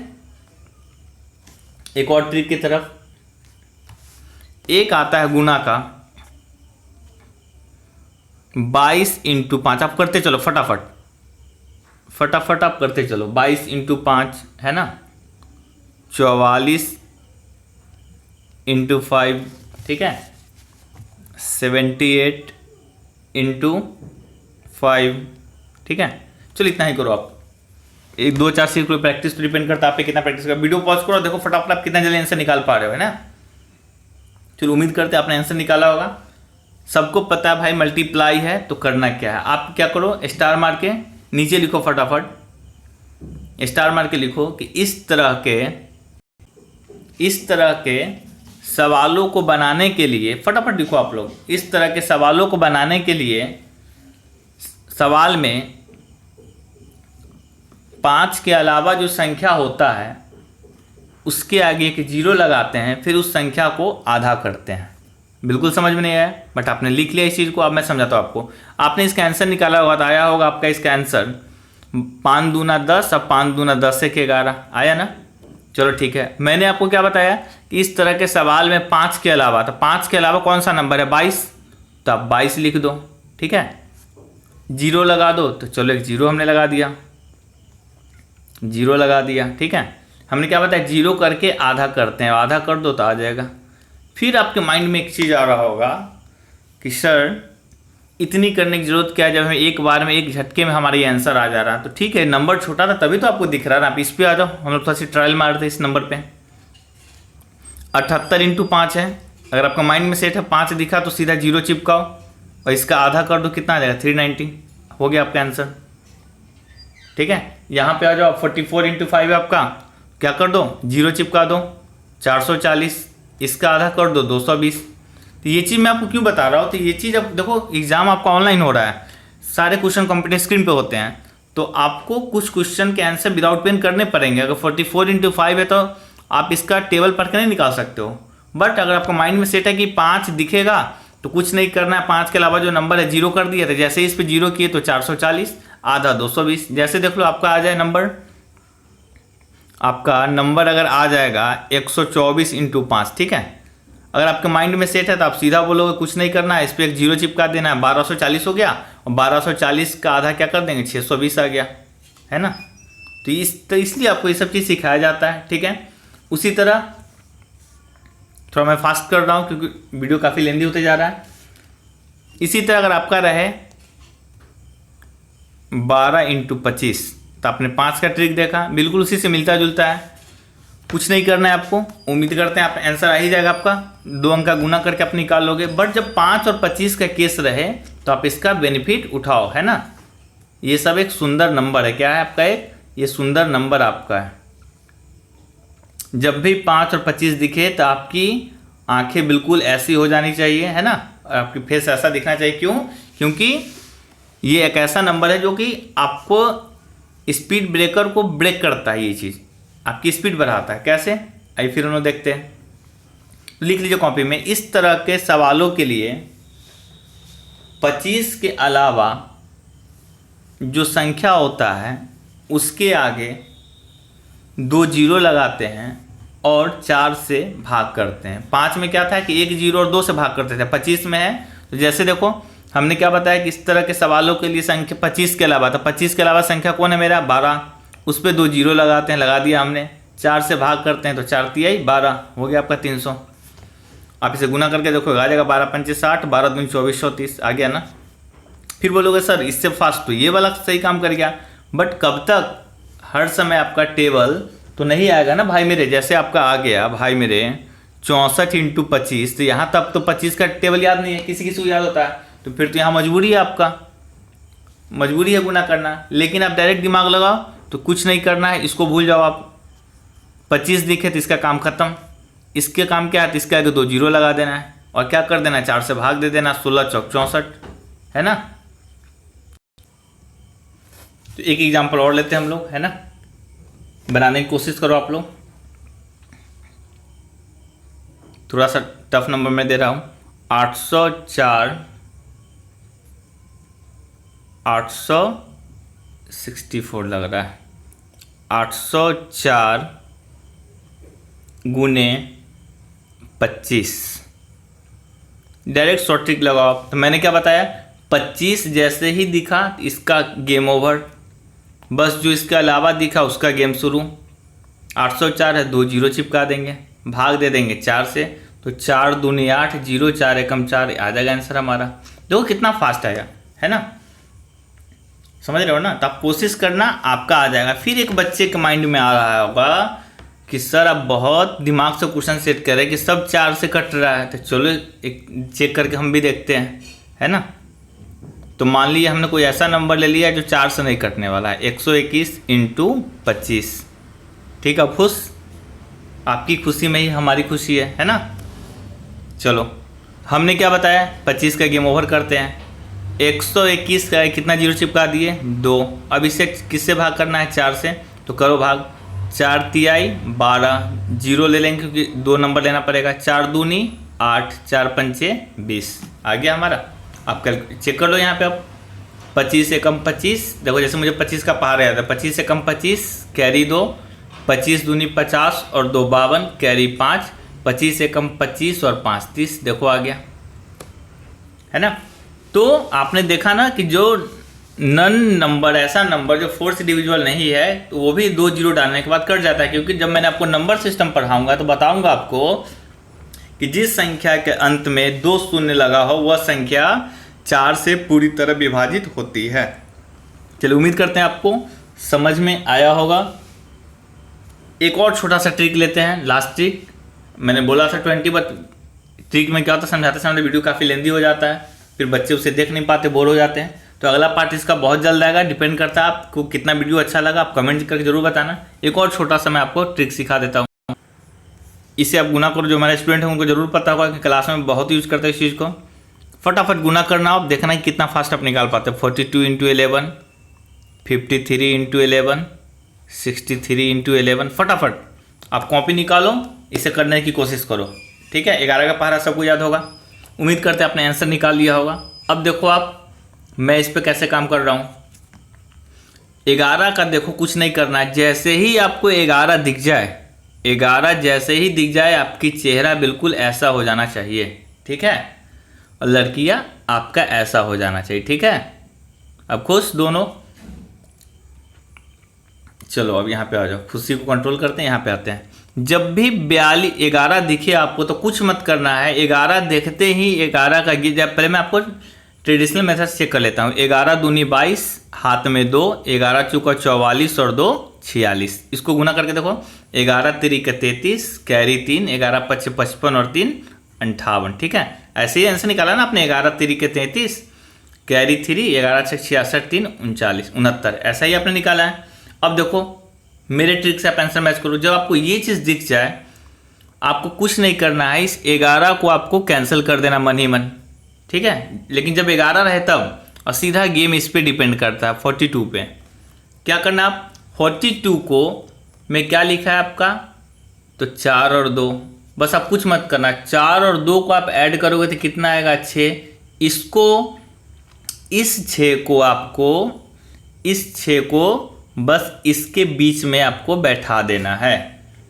एक और ट्रिक की तरफ। एक आता है गुना का 22 इंटू 5, आप करते चलो फटाफट आप करते चलो। 22 इंटू 5 है ना, 44 इंटू 5, ठीक है, 78 इंटू 5, ठीक है। चलो इतना ही करो आप, 1 2 4 सीख लो। प्रैक्टिस तो डिपेंड करता है आप पे कितना प्रैक्टिस करो। वीडियो पॉज करो, देखो फटाफट आप कितना जल्दी आंसर निकाल पा रहे हो, है ना। चलो उम्मीद करते हैं आपने आंसर निकाला होगा। सबको पता है भाई मल्टीप्लाई है तो करना क्या है, आप क्या करो, स्टार मार के नीचे लिखो, फटाफट स्टार मार के लिखो कि इस तरह के सवालों को बनाने के लिए, फटाफट लिखो आप लोग, इस तरह के सवालों को बनाने के लिए सवाल में 5 के अलावा जो संख्या होता है उसके आगे एक 0 लगाते हैं, फिर उस संख्या को आधा करते हैं। बिल्कुल समझ में नहीं आया, बट आपने लिख लिया इस चीज़ को। अब मैं समझाता हूँ आपको। आपने इसका आंसर निकाला होगा तो आया होगा आपका इसका आंसर 5 दूना 10, अब 5 दूना 10 से 11 आया ना। चलो ठीक है, मैंने आपको क्या बताया कि इस तरह के सवाल में 5 के अलावा, तो 5 के अलावा कौन सा नंबर है 22, तो आप 22 लिख दो, ठीक है। 0 लगा दो, तो चलो एक 0 हमने लगा दिया, 0 लगा दिया, ठीक है। हमने क्या बताया, 0 करके आधा करते हैं, आधा कर दो तो आ जाएगा। फिर आपके माइंड में एक चीज़ आ रहा होगा कि सर इतनी करने की जरूरत क्या है, जब हमें एक बार में एक झटके में हमारा ये आंसर आ जा रहा है। तो ठीक है, नंबर छोटा था तभी तो आपको दिख रहा है ना, आप इस पे आ जाओ, हम लोग थोड़ा सी ट्रायल मारते इस नंबर पे। 78 इंटू 5 है, अगर आपका माइंड में सेट है 5 दिखा तो सीधा 0 चिपकाओ और इसका आधा कर दो, कितना आ जाएगा 390, हो गया आपका आंसर, ठीक है। यहाँ पे आ जाओ, 44 इंटू 5 है आपका, क्या कर दो 0 चिपका दो, 440, इसका आधा कर दो 220। तो ये चीज़ मैं आपको क्यों बता रहा हूँ, तो ये चीज़ अब देखो एग्जाम आपका ऑनलाइन हो रहा है, सारे क्वेश्चन कंप्यूटर स्क्रीन पे होते हैं, तो आपको कुछ क्वेश्चन के आंसर विदाउट पेन करने पड़ेंगे। अगर 44 इंटू 5 है तो आप इसका टेबल पढ़ के नहीं निकाल सकते हो, बट अगर आपका माइंड में सेट है कि 5 दिखेगा तो कुछ नहीं करना है, 5 के अलावा जो नंबर है 0 कर दिया था, जैसे ही इस पर 0 किए तो 440, आधा 220, जैसे देख लो आपका आ जाए नंबर, आपका नंबर अगर आ जाएगा 124 इंटू 5, ठीक है। अगर आपके माइंड में सेट है तो आप सीधा बोलोगे कुछ नहीं करना है, इस पर एक जीरो चिपका देना है, 1240 हो गया, और 1240 का आधा क्या कर देंगे, 620 आ गया, है ना। तो इसलिए आपको ये सब चीज़ सिखाया जाता है, ठीक है। उसी तरह थोड़ा मैं फास्ट कर रहा हूँ क्योंकि वीडियो काफ़ी लेंदी होते जा रहा है। इसी तरह अगर आपका रहे 12 × 25, तो आपने 5 का ट्रिक देखा, बिल्कुल उसी से मिलता जुलता है, कुछ नहीं करना है आपको। उम्मीद करते हैं आप आंसर आ ही जाएगा आपका, 2 अंक का गुना करके आप निकाल लोगे। बट जब 5 और 25 का केस रहे तो आप इसका बेनिफिट उठाओ, है ना। ये सब एक सुंदर नंबर है, क्या है आपका, एक ये सुंदर नंबर आपका है। जब भी 5 और 25 दिखे तो आपकी आंखें बिल्कुल ऐसी हो जानी चाहिए, है ना, आपकी फेस ऐसा दिखना चाहिए। क्यों? क्योंकि ये एक ऐसा नंबर है जो कि आपको स्पीड ब्रेकर को ब्रेक करता है, ये चीज़ आपकी स्पीड बढ़ाता है। कैसे, आइए फिर उन्होंने देखते हैं। लिख लीजिए कॉपी में, इस तरह के सवालों के लिए 25 के अलावा जो संख्या होता है उसके आगे 2 जीरो लगाते हैं और 4 से भाग करते हैं। 5 में क्या था कि 1 जीरो और 2 से भाग करते थे, 25 में है तो जैसे देखो हमने क्या बताया कि इस तरह के सवालों के लिए संख्या 25 के अलावा, तो 25 के अलावा संख्या कौन है मेरा, 12, उस पर 2 जीरो लगाते हैं, लगा दिया हमने, 4 से भाग करते हैं तो 4 तिहाई 12 हो गया आपका 300। आप इसे गुना करके देखो, आ जाएगा 12 पंचे 60, 12 दूनी 2430 आ गया ना। फिर बोलोगे सर इससे फास्ट तो ये वाला सही काम कर गया, बट कब तक, हर समय आपका टेबल तो नहीं आएगा ना भाई मेरे। जैसे आपका आ गया भाई मेरे 64 × 25, तो यहाँ तक तो 25 का टेबल याद नहीं है, किसी किसी को याद होता है, तो फिर तो यहाँ मजबूरी है, आपका मजबूरी है गुना करना। लेकिन आप डायरेक्ट दिमाग लगाओ तो कुछ नहीं करना है, इसको भूल जाओ आप। 25 दिखे तो इसका काम खत्म, इसके काम क्या है, इसके आगे 2 जीरो लगा देना है और क्या कर देना है, 4 से भाग दे देना, 16 चौक 64, है ना। तो एक एग्जाम्पल और लेते हैं हम लोग, है ना, बनाने की कोशिश करो आप लोग। थोड़ा सा टफ नंबर मैं दे रहा हूँ, 864 लग रहा है, 804 गुने 25। डायरेक्ट शॉर्ट ट्रिक लगाओ। तो मैंने क्या बताया, 25 जैसे ही दिखा इसका गेम ओवर, बस जो इसके अलावा दिखा उसका गेम शुरू। 804 है, 2 जीरो चिपका देंगे, भाग दे देंगे 4 से, तो 4 दूनी 8, 0 4 एकम 4 आ जाएगा आंसर हमारा। देखो कितना फास्ट आएगा, है ना, समझ रहे हो ना। तो आप कोशिश करना, आपका आ जाएगा। फिर एक बच्चे के माइंड में आ रहा होगा कि सर अब बहुत दिमाग से क्वेश्चन सेट करें कि सब 4 से कट रहा है, तो चलो एक चेक करके हम भी देखते हैं, है ना। तो मान लीजिए हमने कोई ऐसा नंबर ले लिया जो 4 से नहीं कटने वाला है, 121 × 25, ठीक है। खुश, आपकी खुशी में ही हमारी खुशी है ना। चलो हमने क्या बताया, 25 का गेम ओवर करते हैं। 121 का कितना जीरो चिपका दिए, 2। अब इसे किससे भाग करना है, 4 से, तो करो भाग, 4 तिहाई 12, जीरो ले लेंगे क्योंकि 2 नंबर लेना पड़ेगा, 4 दूनी 8, 4 पंचे 20 आ गया हमारा। आप कल चेक कर लो यहाँ पे, अब 25 से कम 25, देखो जैसे मुझे 25 का पहाड़ आया था, 25 से कम 25 कैरी 2, 25 दूनी 50 और 2 52 कैरी 5, 25 से कम 25 और 5 30, देखो आ गया, है ना। तो आपने देखा ना कि जो नन नंबर, ऐसा नंबर जो फोर्थ डिविजिबल नहीं है, तो वो भी 2 जीरो डालने के बाद कट जाता है। क्योंकि जब मैंने आपको नंबर सिस्टम पढ़ाऊंगा तो बताऊंगा आपको कि जिस संख्या के अंत में 2 शून्य लगा हो वह संख्या 4 से पूरी तरह विभाजित होती है। चलिए उम्मीद करते हैं आपको समझ में आया होगा। एक और छोटा सा ट्रिक लेते हैं, लास्ट ट्रिक। मैंने बोला था 20, बट ट्रिक में क्या होता है, समझाते समझाते वीडियो काफ़ी लेंदी हो जाता है, फिर बच्चे उसे देख नहीं पाते, बोर हो जाते हैं। तो अगला पार्ट इसका बहुत जल्द आएगा, डिपेंड करता है आपको कितना वीडियो अच्छा लगा, आप कमेंट करके जरूर बताना। एक और छोटा सा मैं आपको ट्रिक सिखा देता हूँ, इसे आप गुना करो। जो हमारे स्टूडेंट हैं उनको जरूर पता होगा कि क्लास में बहुत यूज करते हैं इस चीज़ को। फटाफट गुना करना, आप देखना कि कितना फास्ट आप निकाल पाते हैं। 42 × 11, 53 × 11, 63 × 11, फटाफट आप कॉपी निकालो, इसे करने की कोशिश करो, ठीक है। 11 का पहाड़ा सबको याद होगा, उम्मीद करते हैं आपने आंसर निकाल लिया होगा। अब देखो आप, मैं इस पे कैसे काम कर रहा हूँ। 11 का देखो कुछ नहीं करना है, जैसे ही आपको 11 दिख जाए 11 जैसे ही दिख जाए आपकी चेहरा बिल्कुल ऐसा हो जाना चाहिए, ठीक है। और लड़कियां आपका ऐसा हो जाना चाहिए, ठीक है। अब खुश दोनों। चलो अब यहाँ पे आ जाओ, खुशी को कंट्रोल करते हैं, यहाँ पे आते हैं। जब भी 11 दिखे आपको तो कुछ मत करना है। 11 देखते ही 11 का जब पहले मैं आपको ट्रेडिशनल मेथड चेक कर लेता हूँ। 11 दूनी 22, हाथ में 2, 11 चौका 44 और 2 46। इसको गुना करके देखो, 11 तिरिका 33, कैरी 3, 11 पच 55 और 3 58, ठीक है। ऐसे ही आंसर निकाला ना आपने, 11 तिरिका 33, कैरी 3, 11 छः 66, 3 39 69, ऐसा ही आपने निकाला है। अब देखो मेरे ट्रिक से आप आंसर मैच करो। जब आपको ये चीज़ दिख जाए, आपको कुछ नहीं करना है, इस 11 को आपको कैंसिल कर देना मन ही मन, ठीक है। लेकिन जब 11 रहे तब, और सीधा गेम इस पे डिपेंड करता है 42 पे। क्या करना आप, 42 को में क्या लिखा है आपका, तो 4 और 2, बस आप कुछ मत करना। 4 और 2 को आप ऐड करोगे तो कितना आएगा, 6। इसको, इस 6 को आपको, इस 6 को बस इसके बीच में आपको बैठा देना है।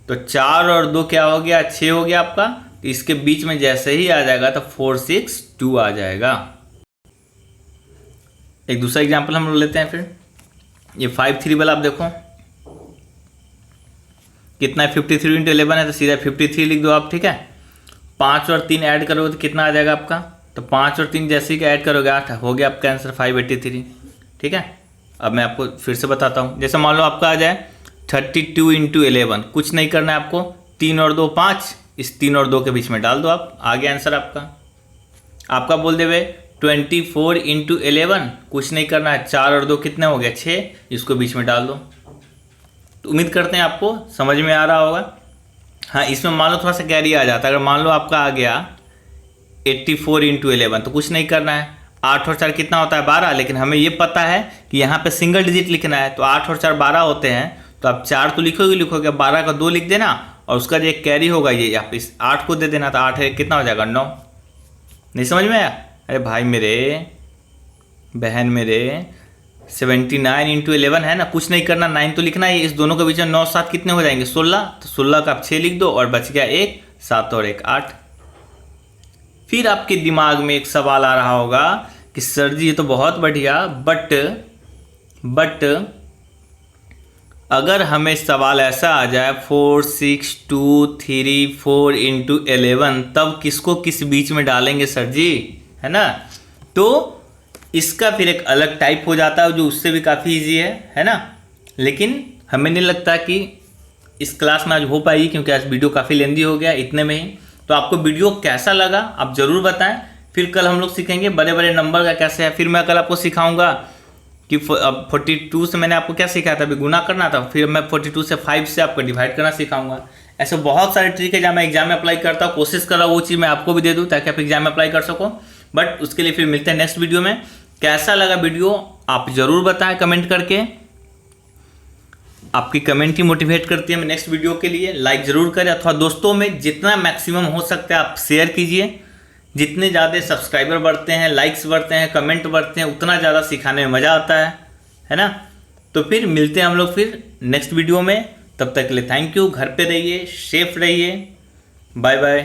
तो 4 और 2 क्या हो गया, 6 हो गया आपका। तो इसके बीच में जैसे ही आ जाएगा तो 4 6 2 आ जाएगा। एक दूसरा एग्जांपल हम लोग लेते हैं फिर। ये 5 3 वाला आप देखो कितना है, 53 इंटू 11 है, तो सीधा 53 लिख दो आप, ठीक है। 5 और 3 ऐड करोगे तो कितना आ जाएगा आपका, तो 5 और 3 जैसे ही ऐड करोगे 8 हो गया आपका आंसर 583, ठीक है। अब मैं आपको फिर से बताता हूँ। जैसे मान लो आपका आ जाए 32 इंटू 11, कुछ नहीं करना है आपको, 3 और 2 5, इस 3 और 2 के बीच में डाल दो आप, आ गया आंसर आपका बोल दे 24 इंटू 11, कुछ नहीं करना है, 4 और 2 कितने हो गए 6, इसको बीच में डाल दो। तो उम्मीद करते हैं आपको समझ में आ रहा होगा। हाँ, इसमें मान लो थोड़ा सा कैरी आ जाता है। अगर मान लो आपका आ गया 84 इंटू 11, तो कुछ नहीं करना है, 8 और 4 कितना होता है 12, लेकिन हमें ये पता है कि यहाँ पे सिंगल डिजिट लिखना है, तो 8 और 4 12 होते हैं। तो आप 4 तो लिखोगे 12 का 2 लिख देना, और उसका जो एक कैरी होगा ये आप इस 8 को दे देना, तो 8 है कितना हो जाएगा 9। नहीं समझ में आया? अरे भाई मेरे, बहन मेरे, 79 इंटू 11 है ना, कुछ नहीं करना, 9 तो लिखना है। इस दोनों के बीच में 9 7 कितने हो जाएंगे 16, तो 16 का आप 6 लिख दो, और बच गया 1, 7 और 1 8। फिर आपके दिमाग में एक सवाल आ रहा होगा कि सर जी ये तो बहुत बढ़िया, बट अगर हमें सवाल ऐसा आ जाए 4 6 2 3 4 इंटू 11, तब किसको किस बीच में डालेंगे सर जी, है ना। तो इसका फिर एक अलग टाइप हो जाता है जो उससे भी काफ़ी इजी है ना। लेकिन हमें नहीं लगता कि इस क्लास में आज हो पाएगी, क्योंकि आज वीडियो काफ़ी लेंदी हो गया इतने में ही। तो आपको वीडियो कैसा लगा आप ज़रूर बताएं। फिर कल हम लोग सीखेंगे बड़े बड़े नंबर का कैसे है। फिर मैं कल आपको सिखाऊंगा कि अब 42 से मैंने आपको क्या सिखाया था, अभी गुना करना था। फिर मैं 42 से 5 से आपको डिवाइड करना सिखाऊंगा। ऐसे बहुत सारे ट्रिक है जहाँ मैं एग्जाम में अप्लाई करता हूँ, कोशिश कर रहा हूँ वो चीज़ मैं आपको भी दे दूँ ताकि आप एग्जाम में अप्लाई कर सको। बट उसके लिए फिर मिलते हैं नेक्स्ट वीडियो में। कैसा लगा वीडियो आप ज़रूर बताएं कमेंट करके, आपकी कमेंट ही मोटिवेट करती है हमें नेक्स्ट वीडियो के लिए। लाइक ज़रूर करें, अथवा दोस्तों में जितना मैक्सिमम हो सकता है आप शेयर कीजिए। जितने ज़्यादा सब्सक्राइबर बढ़ते हैं, लाइक्स बढ़ते हैं, कमेंट बढ़ते हैं, उतना ज़्यादा सिखाने में मज़ा आता है ना। तो फिर मिलते हैं हम लोग फिर नेक्स्ट वीडियो में। तब तक के लिए थैंक यू। घर पे रहिए, सेफ रहिए, बाय बाय।